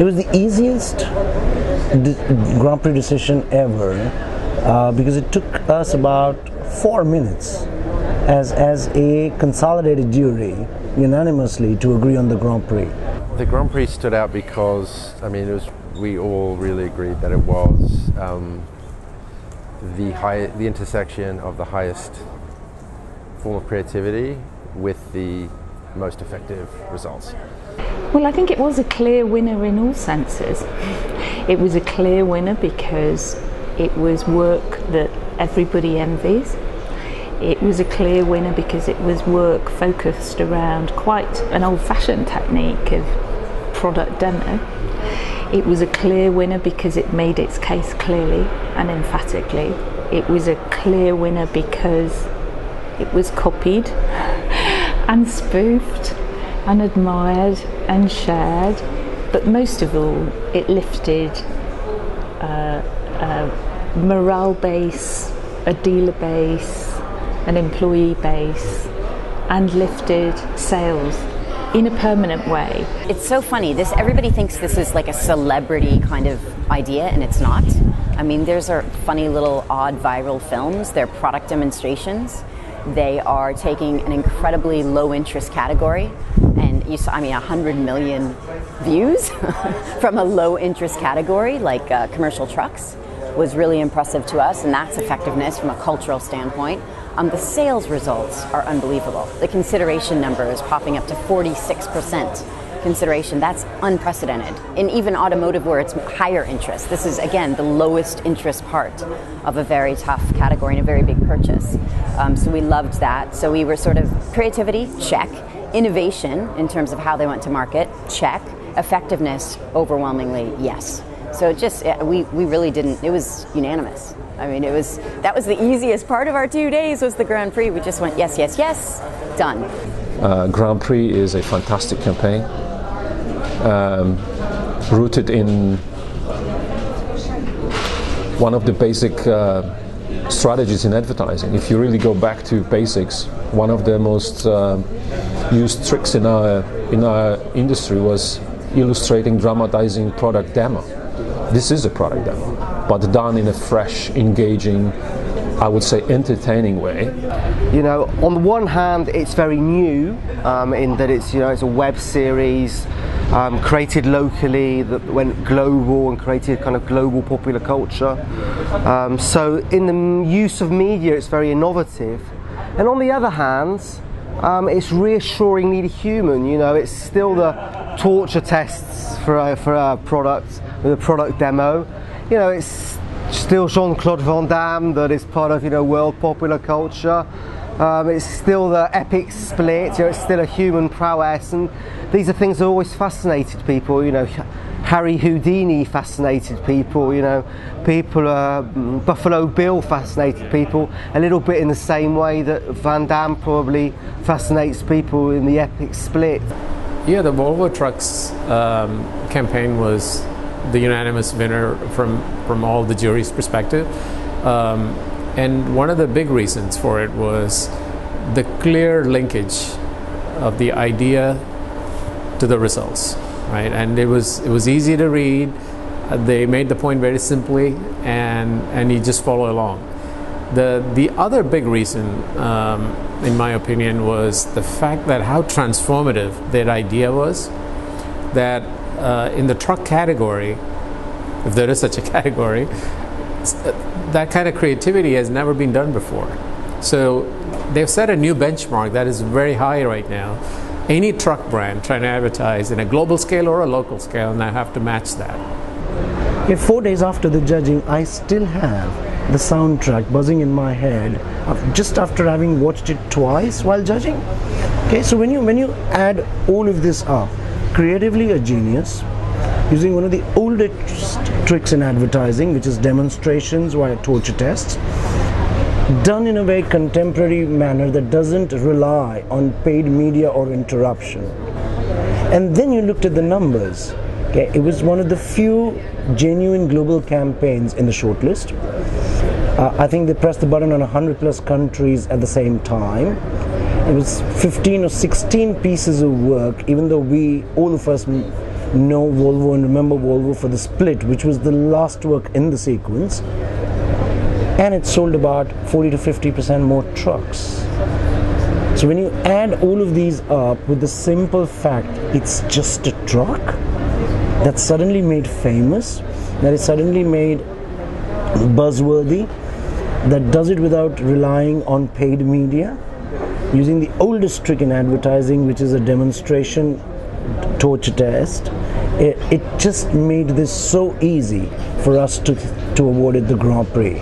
It was the easiest Grand Prix decision ever because it took us about 4 minutes as a consolidated jury unanimously to agree on the Grand Prix. The Grand Prix stood out because, I mean, we all really agreed that it was the intersection of the highest form of creativity with the most effective results. Well, I think it was a clear winner in all senses. It was a clear winner because it was work that everybody envies. It was a clear winner because it was work focused around quite an old-fashioned technique of product demo. It was a clear winner because it made its case clearly and emphatically. It was a clear winner because it was copied and spoofed and admired and shared, but most of all, it lifted a morale base, a dealer base, an employee base, and lifted sales in a permanent way. It's so funny. Everybody thinks this is like a celebrity kind of idea, and it's not. I mean, those are funny little odd viral films. They're product demonstrations. They are taking an incredibly low interest category, and you saw, 100 million views from a low interest category like commercial trucks was really impressive to us, and that's effectiveness from a cultural standpoint. The sales results are unbelievable. The consideration number is popping up to 46% consideration. That's unprecedented. In even automotive, where it's higher interest, this is again the lowest interest part of a very tough category and a very big purchase. So we loved that. So we were sort of creativity, check. Innovation in terms of how they went to market, check. Effectiveness, overwhelmingly, yes. So just we really didn't. It was unanimous. I mean, that was the easiest part of our 2 days was the Grand Prix. We just went yes, yes, yes, done. Grand Prix is a fantastic campaign, rooted in one of the basic strategies in advertising. If you really go back to basics, one of the most used tricks in our industry was illustrating, dramatizing product demo. This is a product demo, but done in a fresh, engaging, I would say entertaining way. You know, on the one hand, it's very new in that it's a web series created locally that went global and created kind of global popular culture. So in the use of media, it's very innovative. And on the other hand, it's reassuringly human. It's still the torture tests for a product with a product demo. It's still Jean-Claude Van Damme that is part of world popular culture. It's still the epic split. It's still a human prowess, and these are things that always fascinated people. Harry Houdini fascinated people. Buffalo Bill fascinated people a little bit in the same way that Van Damme probably fascinates people in the epic split. Yeah, the Volvo Trucks campaign was the unanimous winner from all the jury's perspective. And one of the big reasons for it was the clear linkage of the idea to the results, right? And it was easy to read. They made the point very simply, and you just follow along. The other big reason, in my opinion, was the fact that how transformative that idea was. That in the truck category, if there is such a category, that kind of creativity has never been done before. So they've set a new benchmark that is very high right now. Any truck brand trying to advertise in a global scale or a local scale now have to match that. 4 days after the judging, I still have the soundtrack buzzing in my head just after having watched it twice while judging. Okay, so when you add all of this up, creatively a genius, using one of the oldest tricks in advertising, which is demonstrations via torture tests, done in a very contemporary manner that doesn't rely on paid media or interruption. And then you looked at the numbers. Okay, it was one of the few genuine global campaigns in the shortlist. I think they pressed the button on 100 plus countries at the same time. It was 15 or 16 pieces of work, even though all of us know Volvo and remember Volvo for the Split, which was the last work in the sequence, and it sold about 40 to 50% more trucks. So when you add all of these up with the simple fact it's just a truck that's suddenly made famous, that is suddenly made buzzworthy, that does it without relying on paid media, using the oldest trick in advertising, which is a demonstration torture test, it just made this so easy for us to award it the Grand Prix.